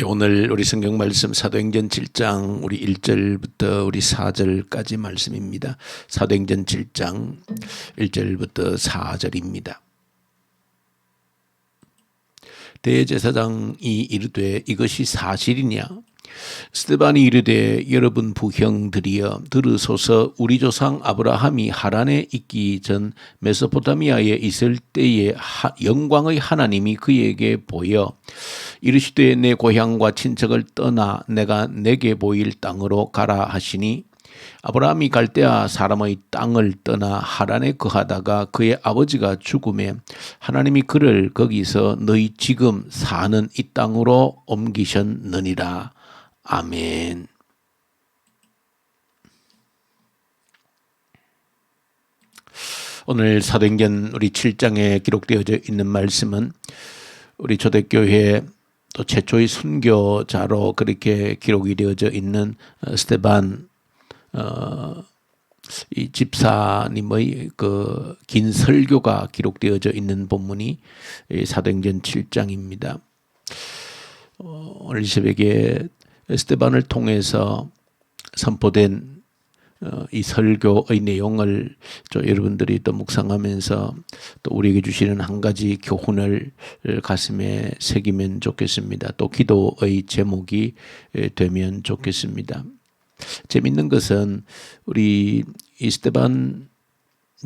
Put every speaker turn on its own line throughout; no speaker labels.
오늘 우리 성경 말씀 사도행전 7장 우리 1절부터 우리 4절까지 말씀입니다. 사도행전 7장 1절부터 4절입니다. 대제사장이 이르되 이것이 사실이냐? 스데반이 이르되 여러분 부형들이여 들으소서. 우리 조상 아브라함이 하란에 있기 전 메소포타미아에 있을 때에 영광의 하나님이 그에게 보여 이르시되 내 고향과 친척을 떠나 내가 내게 보일 땅으로 가라 하시니, 아브라함이 갈대아 사람의 땅을 떠나 하란에 거하다가 그의 아버지가 죽음에 하나님이 그를 거기서 너희 지금 사는 이 땅으로 옮기셨느니라. 아멘. 오늘 사도행전 우리 7장에 기록되어져 있는 말씀은 우리 초대교회 또 최초의 순교자로 그렇게 기록이 되어져 있는 스데반 이 집사님의 그 긴 설교가 기록되어져 있는 본문이 사도행전 7장입니다. 오늘 이 새벽에 스데반을 통해서 선포된 이 설교의 내용을 여러분들이 또 묵상하면서 또 우리에게 주시는 한 가지 교훈을 가슴에 새기면 좋겠습니다. 또 기도의 제목이 되면 좋겠습니다. 재밌는 것은 우리 이 스데반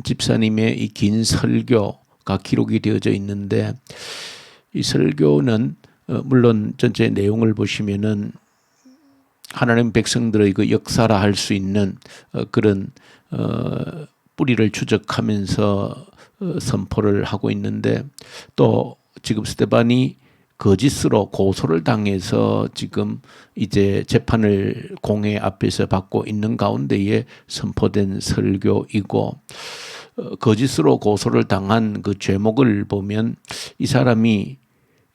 집사님의 이 긴 설교가 기록이 되어져 있는데, 이 설교는 물론 전체 내용을 보시면은 하나님 백성들의 그 역사라 할 수 있는 그런 뿌리를 추적하면서 선포를 하고 있는데, 또 지금 스데반이 거짓으로 고소를 당해서 지금 이제 재판을 공회 앞에서 받고 있는 가운데에 선포된 설교이고, 거짓으로 고소를 당한 그 죄목을 보면 이 사람이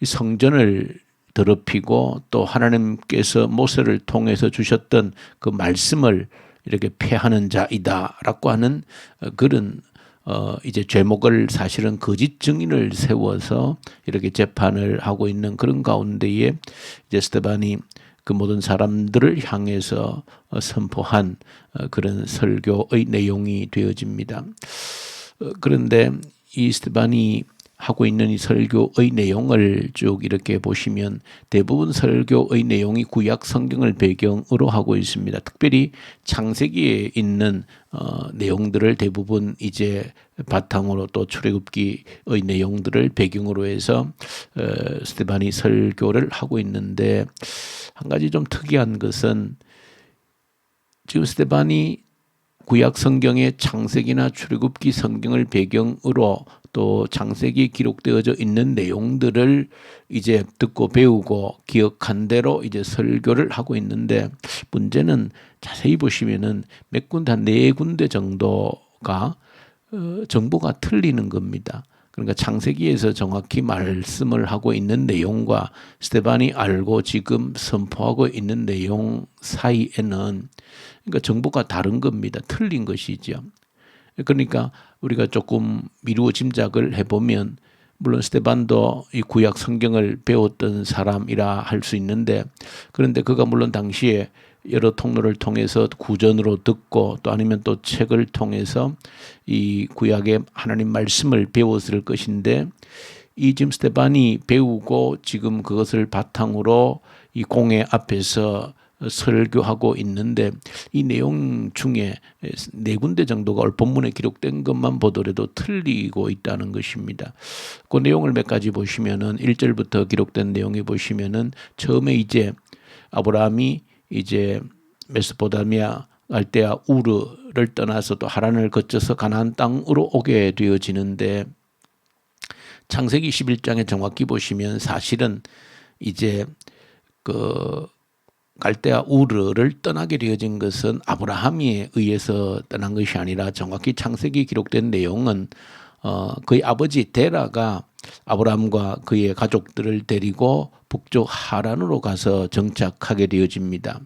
성전을 더럽히고 또 하나님께서 모세를 통해서 주셨던 그 말씀을 이렇게 폐하는 자이다라고 하는 그런 이제 죄목을 사실은 거짓 증인을 세워서 이렇게 재판을 하고 있는 그런 가운데에 이제 스데반이 그 모든 사람들을 향해서 선포한 그런 설교의 내용이 되어집니다. 그런데 이 스데반이 하고 있는 이 설교의 내용을 쭉 이렇게 보시면 대부분 설교의 내용이 구약 성경을 배경으로 하고 있습니다. 특별히 창세기에 있는 내용들을 대부분 이제 바탕으로 또 출애굽기의 내용들을 배경으로 해서 스데반이 설교를 하고 있는데, 한 가지 좀 특이한 것은 지금 스데반이 구약 성경의 창세기나 출애굽기 성경을 배경으로 또 창세기에 기록되어져 있는 내용들을 이제 듣고 배우고 기억한 대로 이제 설교를 하고 있는데, 문제는 자세히 보시면은 몇 군데, 한 4군데 정도가 정보가 틀리는 겁니다. 그러니까 창세기에서 정확히 말씀을 하고 있는 내용과 스데반이 알고 지금 선포하고 있는 내용 사이에는 그러니까 정보가 다른 겁니다. 틀린 것이죠. 그러니까 우리가 조금 미루어 짐작을 해보면, 물론 스데반도 이 구약 성경을 배웠던 사람이라 할 수 있는데, 그런데 그가 물론 당시에 여러 통로를 통해서 구전으로 듣고 또 아니면 또 책을 통해서 이 구약의 하나님 말씀을 배웠을 것인데, 이 지금 스데반이 배우고 지금 그것을 바탕으로 이 공회 앞에서 설교하고 있는데, 이 내용 중에 4군데 정도가 오늘 본문에 기록된 것만 보더라도 틀리고 있다는 것입니다. 그 내용을 몇 가지 보시면은 1절부터 기록된 내용에 보시면은 처음에 이제 아브라함이 이제 메소포타미아 갈대아 우르를 떠나서 또 하란을 거쳐서 가나안 땅으로 오게 되어지는데, 창세기 11장에 정확히 보시면 사실은 이제 그 갈대아 우르를 떠나게 되어진 것은 아브라함에 의해서 떠난 것이 아니라, 정확히 창세기 기록된 내용은 그의 아버지 데라가 아브라함과 그의 가족들을 데리고 북쪽 하란으로 가서 정착하게 되어집니다.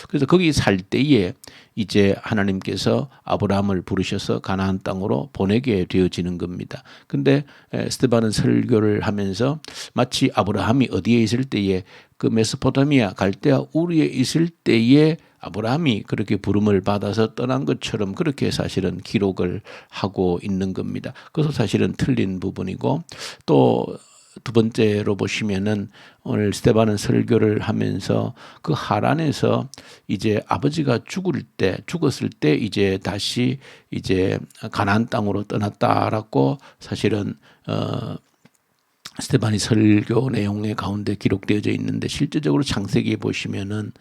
그래서 거기 살 때에 이제 하나님께서 아브라함을 부르셔서 가나안 땅으로 보내게 되어지는 겁니다. 근데 스데반은 설교를 하면서 마치 아브라함이 어디에 있을 때에 그 메소포타미아 갈대아 우르에 있을 때에 아브라함이 그렇게 부름을 받아서 떠난 것처럼 그렇게 사실은 기록을 하고 있는 겁니다. 그것도 사실은 틀린 부분이고, 또 두 번째로 보시면은 오늘 스데반은 설교를 하면서 그 하란에서 이제 아버지가 죽었을 때 이제 다시 이제 가나안 땅으로 떠났다라고 사실은 스데반이 설교 내용의 가운데 기록되어져 있는데, 실제적으로 창세기에 보시면은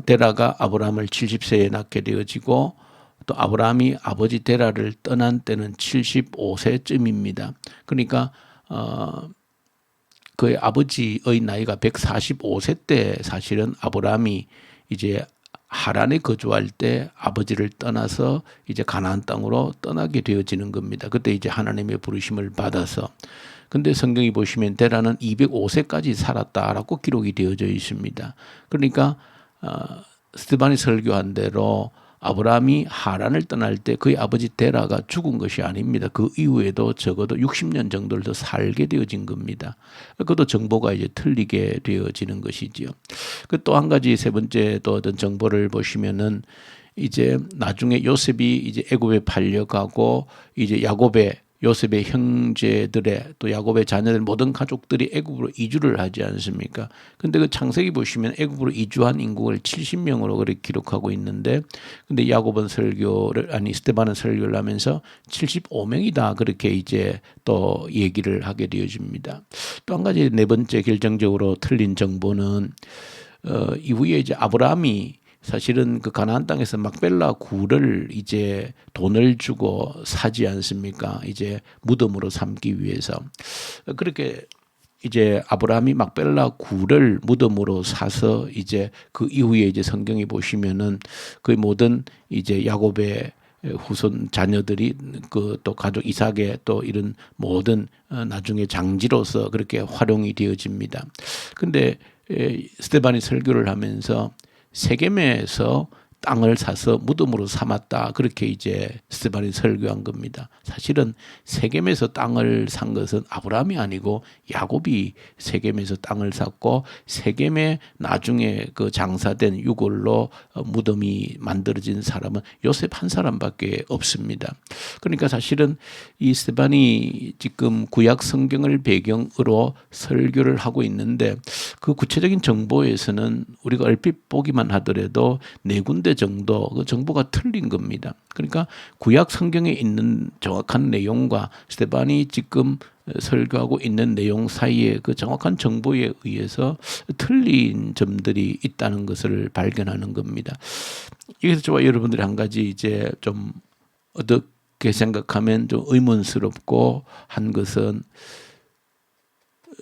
데라가 아브라함을 70세에 낳게 되어지고, 또 아브라함이 아버지 데라를 떠난 때는 75세쯤입니다. 그러니까 그의 아버지의 나이가 145세 때 사실은 아브라함이 이제 하란에 거주할 때 아버지를 떠나서 이제 가나안 땅으로 떠나게 되어지는 겁니다. 그때 이제 하나님의 부르심을 받아서. 근데 성경이 보시면 데라는 205세까지 살았다라고 기록이 되어져 있습니다. 그러니까 스데반이 설교한 대로 아브라함이 하란을 떠날 때 그의 아버지 데라가 죽은 것이 아닙니다. 그 이후에도 적어도 60년 정도를 더 살게 되어진 겁니다. 그것도 정보가 이제 틀리게 되어지는 것이지요. 그 또 한 가지, 세 번째 또 어떤 정보를 보시면은 이제 나중에 요셉이 이제 애굽에 팔려가고 이제 요셉의 형제들의 또 야곱의 자녀들 모든 가족들이 애굽으로 이주를 하지 않습니까? 근데 그 창세기 보시면 애굽으로 이주한 인구를 70명으로 그렇게 기록하고 있는데, 근데 스데반은 설교를 하면서 75명이다 그렇게 이제 또 얘기를 하게 되어집니다. 또 한 가지, 네 번째 결정적으로 틀린 정보는 이후에 이제 아브라함이 사실은 그 가나안 땅에서 막벨라 굴을 이제 돈을 주고 사지 않습니까? 이제 무덤으로 삼기 위해서. 그렇게 이제 아브라함이 막벨라 굴을 무덤으로 사서 이제 그 이후에 이제 성경에 보시면은 그 모든 이제 야곱의 후손 자녀들이 그 또 가족 이삭의 또 이런 모든 나중에 장지로서 그렇게 활용이 되어집니다. 근데 스데반이 설교를 하면서 세겜에서 땅을 사서 무덤으로 삼았다 그렇게 이제 스데반이 설교한 겁니다. 사실은 세겜에서 땅을 산 것은 아브라함이 아니고 야곱이 세겜에서 땅을 샀고, 세겜에 나중에 그 장사된 유골로 무덤이 만들어진 사람은 요셉 한 사람밖에 없습니다. 그러니까 사실은 이 스데반이 지금 구약 성경을 배경으로 설교를 하고 있는데, 그 구체적인 정보에서는 우리가 얼핏 보기만 하더라도 네 군데 정도 그 정보가 틀린 겁니다. 그러니까 구약 성경에 있는 정확한 내용과 스데반이 지금 설교하고 있는 내용 사이에 그 정확한 정보에 의해서 틀린 점들이 있다는 것을 발견하는 겁니다. 여기서 저와 여러분들이 한 가지 이제 좀 어떻게 생각하면 좀 의문스럽고 한 것은,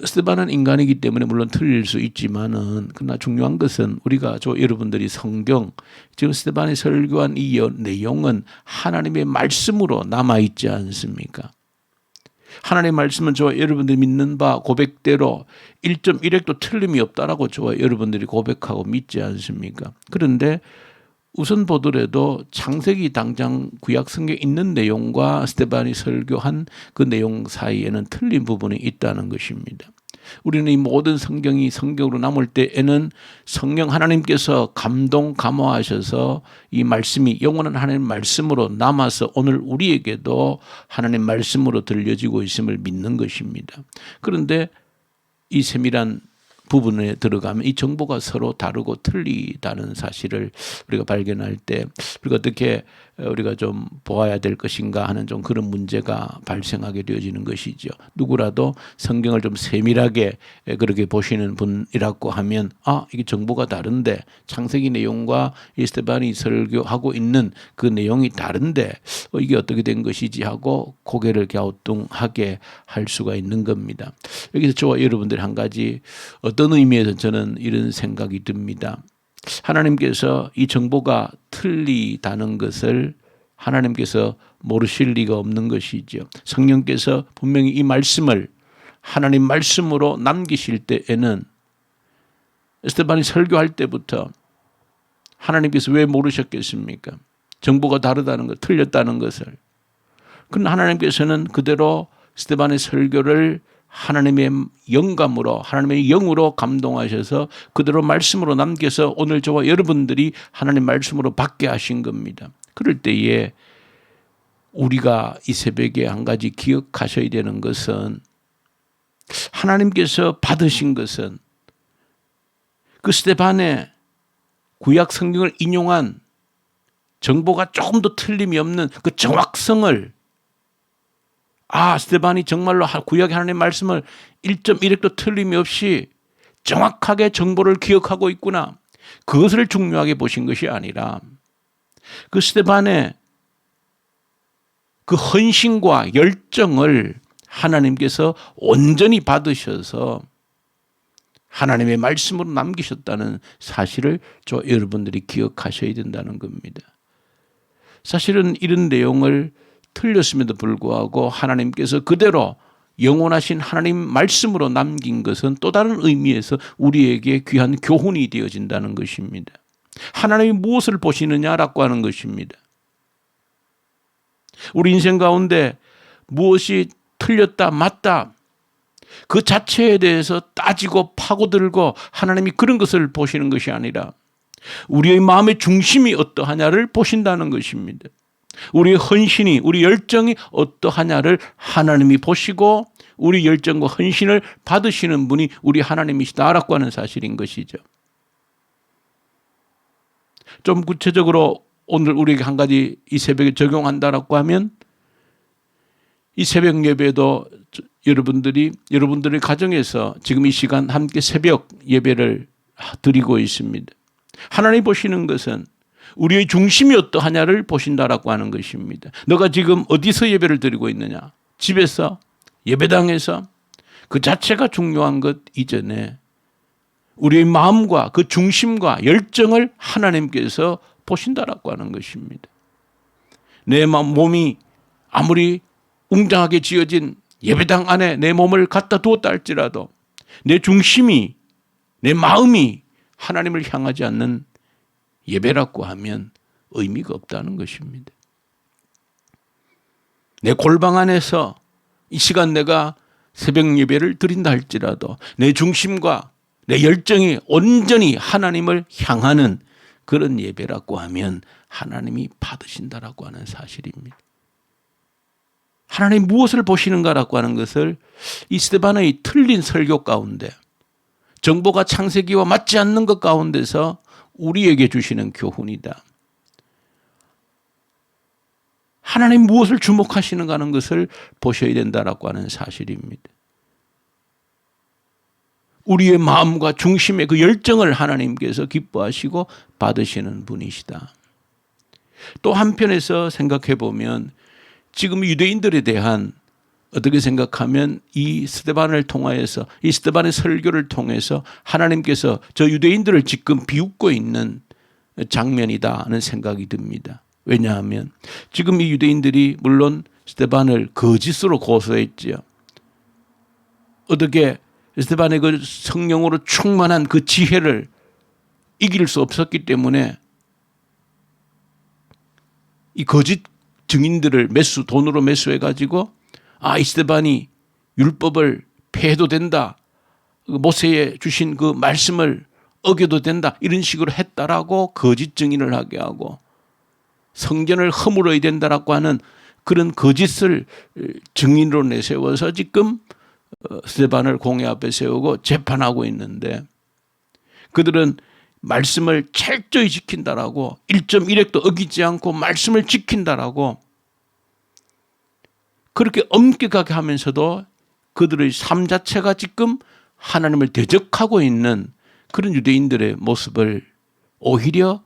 스데반은 인간이기 때문에 물론 틀릴 수 있지만은, 그러나 중요한 것은 우리가 여러분들이 성경, 지금 스데반이 설교한 이 내용은 하나님의 말씀으로 남아있지 않습니까? 하나님의 말씀은 저와 여러분들이 믿는 바 고백대로 1.1획도 틀림이 없다라고 저와 여러분들이 고백하고 믿지 않습니까? 그런데 우선 보더라도 창세기 당장 구약 성경에 있는 내용과 스데반이 설교한 그 내용 사이에는 틀린 부분이 있다는 것입니다. 우리는 이 모든 성경이 성경으로 남을 때에는 성령 하나님께서 감화하셔서 이 말씀이 영원한 하나님 말씀으로 남아서 오늘 우리에게도 하나님 말씀으로 들려지고 있음을 믿는 것입니다. 그런데 이 세밀한 부분에 들어가면 이 정보가 서로 다르고 틀리다는 사실을 우리가 발견할 때 우리가 어떻게 우리가 좀 보아야 될 것인가 하는 좀 그런 문제가 발생하게 되어지는 것이죠. 누구라도 성경을 좀 세밀하게 그렇게 보시는 분이라고 하면, 이게 정보가 다른데, 창세기 내용과 이 스데반이 설교하고 있는 그 내용이 다른데 이게 어떻게 된 것이지 하고 고개를 갸우뚱하게 할 수가 있는 겁니다. 여기서 저와 여러분들이 한 가지, 어떤 의미에서 저는 이런 생각이 듭니다. 하나님께서 이 정보가 틀리다는 것을 하나님께서 모르실 리가 없는 것이죠. 성령께서 분명히 이 말씀을 하나님 말씀으로 남기실 때에는 스데반이 설교할 때부터 하나님께서 왜 모르셨겠습니까? 정보가 다르다는 것, 틀렸다는 것을. 그러나 하나님께서는 그대로 스데반의 설교를 하나님의 영감으로, 하나님의 영으로 감동하셔서 그대로 말씀으로 남겨서 오늘 저와 여러분들이 하나님 말씀으로 받게 하신 겁니다. 그럴 때에 우리가 이 새벽에 한 가지 기억하셔야 되는 것은, 하나님께서 받으신 것은 그 스데반의 구약 성경을 인용한 정보가 조금 더 틀림이 없는 그 정확성을, 스데반이 정말로 구약의 하나님의 말씀을 1.1획도 틀림이 없이 정확하게 정보를 기억하고 있구나, 그것을 중요하게 보신 것이 아니라 그 스데반의 그 헌신과 열정을 하나님께서 온전히 받으셔서 하나님의 말씀으로 남기셨다는 사실을 여러분들이 기억하셔야 된다는 겁니다. 사실은 이런 내용을 틀렸음에도 불구하고 하나님께서 그대로 영원하신 하나님 말씀으로 남긴 것은 또 다른 의미에서 우리에게 귀한 교훈이 되어진다는 것입니다. 하나님이 무엇을 보시느냐라고 하는 것입니다. 우리 인생 가운데 무엇이 틀렸다 맞다 그 자체에 대해서 따지고 파고들고 하나님이 그런 것을 보시는 것이 아니라 우리의 마음의 중심이 어떠하냐를 보신다는 것입니다. 우리의 헌신이, 우리 열정이 어떠하냐를 하나님이 보시고 우리 열정과 헌신을 받으시는 분이 우리 하나님이시다라고 하는 사실인 것이죠. 좀 구체적으로 오늘 우리에게 한 가지 이 새벽에 적용한다라고 하면, 이 새벽 예배도 여러분들의 가정에서 지금 이 시간 함께 새벽 예배를 드리고 있습니다. 하나님 보시는 것은 우리의 중심이 어떠하냐를 보신다라고 하는 것입니다. 너가 지금 어디서 예배를 드리고 있느냐? 집에서? 예배당에서? 그 자체가 중요한 것 이전에 우리의 마음과 그 중심과 열정을 하나님께서 보신다라고 하는 것입니다. 내 몸이 아무리 웅장하게 지어진 예배당 안에 내 몸을 갖다 두었다 할지라도 내 중심이, 내 마음이 하나님을 향하지 않는 예배라고 하면 의미가 없다는 것입니다. 내 골방 안에서 이 시간 내가 새벽 예배를 드린다 할지라도 내 중심과 내 열정이 온전히 하나님을 향하는 그런 예배라고 하면 하나님이 받으신다라고 하는 사실입니다. 하나님 무엇을 보시는가라고 하는 것을 이 스데반의 틀린 설교 가운데, 정보가 창세기와 맞지 않는 것 가운데서 우리에게 주시는 교훈이다. 하나님 무엇을 주목하시는가 하는 것을 보셔야 된다라고 하는 사실입니다. 우리의 마음과 중심의 그 열정을 하나님께서 기뻐하시고 받으시는 분이시다. 또 한편에서 생각해 보면 지금 유대인들에 대한, 어떻게 생각하면 이 스데반을 통하여서, 이 스데반의 설교를 통해서 하나님께서 저 유대인들을 지금 비웃고 있는 장면이다는 생각이 듭니다. 왜냐하면 지금 이 유대인들이 물론 스데반을 거짓으로 고소했지요. 어떻게 스데반의 그 성령으로 충만한 그 지혜를 이길 수 없었기 때문에 이 거짓 증인들을 돈으로 매수해가지고 이 스데반이 율법을 폐해도 된다, 모세에 주신 그 말씀을 어겨도 된다, 이런 식으로 했다라고 거짓 증인을 하게 하고 성전을 허물어야 된다라고 하는 그런 거짓을 증인으로 내세워서 지금 스데반을 공회 앞에 세우고 재판하고 있는데, 그들은 말씀을 철저히 지킨다라고 1.1획도 어기지 않고 말씀을 지킨다라고 그렇게 엄격하게 하면서도 그들의 삶 자체가 지금 하나님을 대적하고 있는 그런 유대인들의 모습을 오히려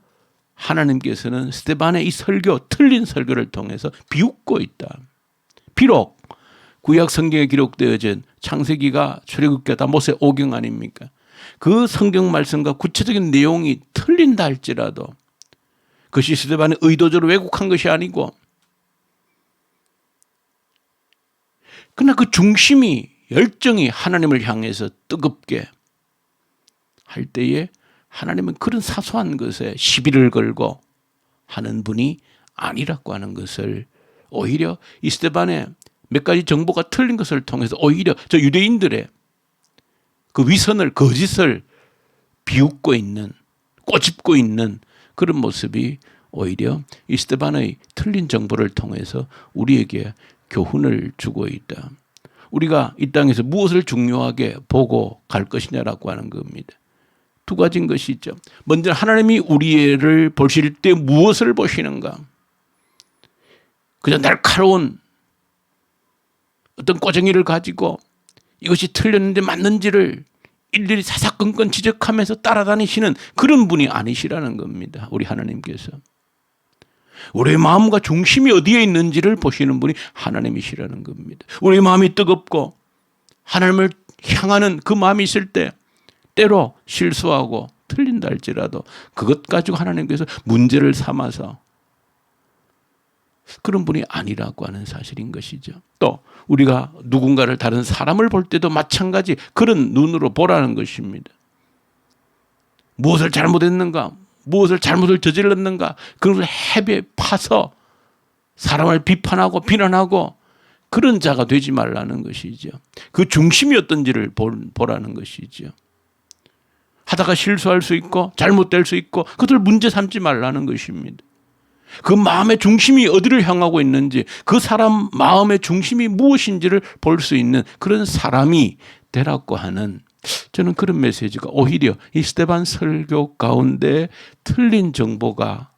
하나님께서는 스데반의 이 설교, 틀린 설교를 통해서 비웃고 있다. 비록 구약 성경에 기록되어진 창세기가 출애굽기가 다 모세 오경 아닙니까? 그 성경 말씀과 구체적인 내용이 틀린다 할지라도 그것이 스데반의 의도적으로 왜곡한 것이 아니고, 그러나 그 중심이, 열정이 하나님을 향해서 뜨겁게 할 때에 하나님은 그런 사소한 것에 시비를 걸고 하는 분이 아니라고 하는 것을 오히려 이 스데반의 몇 가지 정보가 틀린 것을 통해서 오히려 저 유대인들의 그 위선을, 거짓을 비웃고 있는, 꼬집고 있는 그런 모습이 오히려 이 스데반의 틀린 정보를 통해서 우리에게 교훈을 주고 있다. 우리가 이 땅에서 무엇을 중요하게 보고 갈 것이냐라고 하는 겁니다. 두 가지인 것이죠. 먼저 하나님이 우리를 보실 때 무엇을 보시는가? 그저 날카로운 어떤 꼬쟁이를 가지고 이것이 틀렸는데 맞는지를 일일이 사사건건 지적하면서 따라다니시는 그런 분이 아니시라는 겁니다. 우리 하나님께서. 우리의 마음과 중심이 어디에 있는지를 보시는 분이 하나님이시라는 겁니다. 우리의 마음이 뜨겁고 하나님을 향하는 그 마음이 있을 때 때로 실수하고 틀린다 할지라도 그것 가지고 하나님께서 문제를 삼아서 그런 분이 아니라고 하는 사실인 것이죠. 또 우리가 누군가를 다른 사람을 볼 때도 마찬가지 그런 눈으로 보라는 것입니다. 무엇을 잘못했는가, 무엇을 잘못을 저질렀는가 그것을 헤매 파서 사람을 비판하고 비난하고 그런 자가 되지 말라는 것이죠. 그 중심이 어떤지를 보라는 것이죠. 하다가 실수할 수 있고 잘못될 수 있고 그것을 문제 삼지 말라는 것입니다. 그 마음의 중심이 어디를 향하고 있는지 그 사람 마음의 중심이 무엇인지를 볼 수 있는 그런 사람이 되라고 하는 저는 그런 메시지가 오히려 이 스데반 설교 가운데 틀린 정보가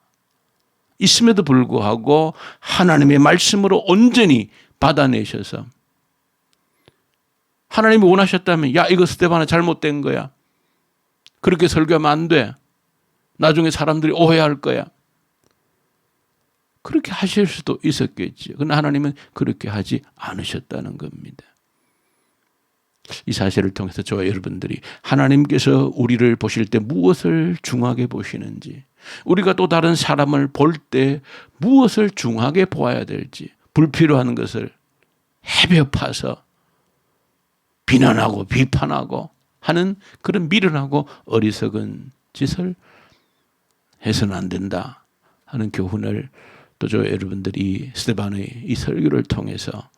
있음에도 불구하고 하나님의 말씀으로 온전히 받아내셔서 하나님이 원하셨다면 야 이거 스데반아 잘못된 거야. 그렇게 설교하면 안 돼. 나중에 사람들이 오해할 거야. 그렇게 하실 수도 있었겠죠. 그러나 하나님은 그렇게 하지 않으셨다는 겁니다. 이 사실을 통해서 저와 여러분들이 하나님께서 우리를 보실 때 무엇을 중하게 보시는지, 우리가 또 다른 사람을 볼 때 무엇을 중하게 보아야 될지, 불필요한 것을 헤벼 파서 비난하고 비판하고 하는 그런 미련하고 어리석은 짓을 해서는 안 된다 하는 교훈을 또 저 여러분들이 스데반의 이 설교를 통해서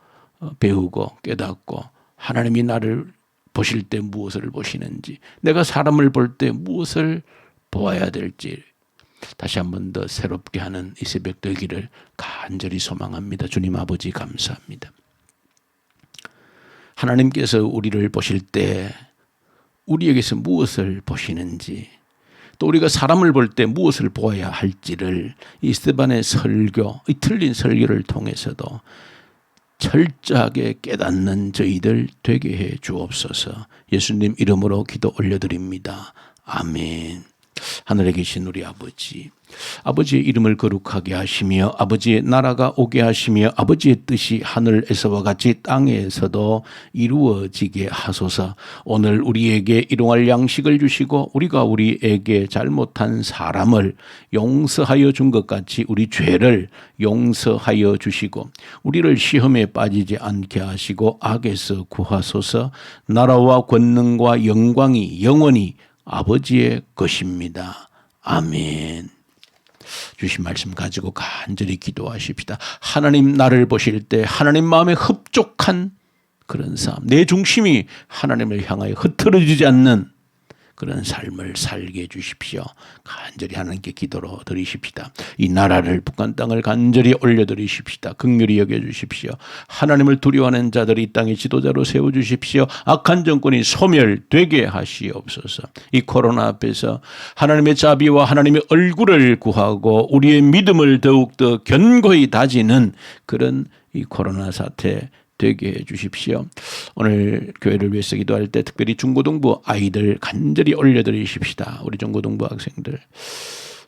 배우고 깨닫고 하나님이 나를 보실 때 무엇을 보시는지, 내가 사람을 볼 때 무엇을 보아야 될지 다시 한 번 더 새롭게 하는 이 새벽 되기를 간절히 소망합니다. 주님 아버지 감사합니다. 하나님께서 우리를 보실 때 우리에게서 무엇을 보시는지, 또 우리가 사람을 볼 때 무엇을 보아야 할지를 이 스데반의 설교, 이 틀린 설교를 통해서도 철저하게 깨닫는 저희들 되게 해 주옵소서. 예수님 이름으로 기도 올려드립니다. 아멘. 하늘에 계신 우리 아버지, 아버지의 이름을 거룩하게 하시며 아버지의 나라가 오게 하시며 아버지의 뜻이 하늘에서와 같이 땅에서도 이루어지게 하소서. 오늘 우리에게 일용할 양식을 주시고 우리가 우리에게 잘못한 사람을 용서하여 준 것 같이 우리 죄를 용서하여 주시고 우리를 시험에 빠지지 않게 하시고 악에서 구하소서. 나라와 권능과 영광이 영원히 아버지의 것입니다. 아멘. 주신 말씀 가지고 간절히 기도하십시다. 하나님 나를 보실 때 하나님 마음에 흡족한 그런 삶, 내 중심이 하나님을 향하여 흐트러지지 않는 그런 삶을 살게 해주십시오. 간절히 하나님께 기도로 드리십시다. 이 나라를 북한 땅을 간절히 올려드리십시다. 긍휼히 여겨주십시오. 하나님을 두려워하는 자들이 이 땅의 지도자로 세워주십시오. 악한 정권이 소멸되게 하시옵소서. 이 코로나 앞에서 하나님의 자비와 하나님의 얼굴을 구하고 우리의 믿음을 더욱더 견고히 다지는 그런 이 코로나 사태 되게 해 주십시오. 오늘 교회를 위해서 기도할 때 특별히 중고등부 아이들 간절히 올려드리십시다. 우리 중고등부 학생들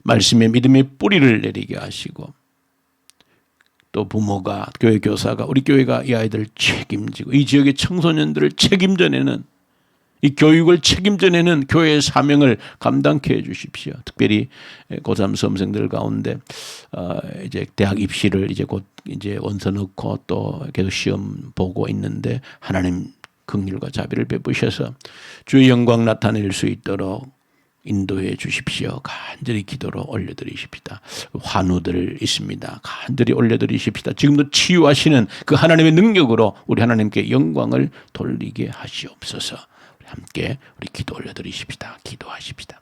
말씀의 믿음의 뿌리를 내리게 하시고 또 부모가 교회 교사가 우리 교회가 이 아이들을 책임지고 이 지역의 청소년들을 책임져내는 이 교육을 책임져내는 교회의 사명을 감당케 해 주십시오. 특별히 고3 수험생들 가운데 이제 대학 입시를 이제 곧 이제 원서 넣고 또 계속 시험 보고 있는데 하나님 긍휼과 자비를 베푸셔서 주의 영광 나타낼 수 있도록 인도해 주십시오. 간절히 기도로 올려드리십시다. 환우들 있습니다. 간절히 올려드리십시다. 지금도 치유하시는 그 하나님의 능력으로 우리 하나님께 영광을 돌리게 하시옵소서. 함께 우리 기도 올려드리십시다. 기도하십시다.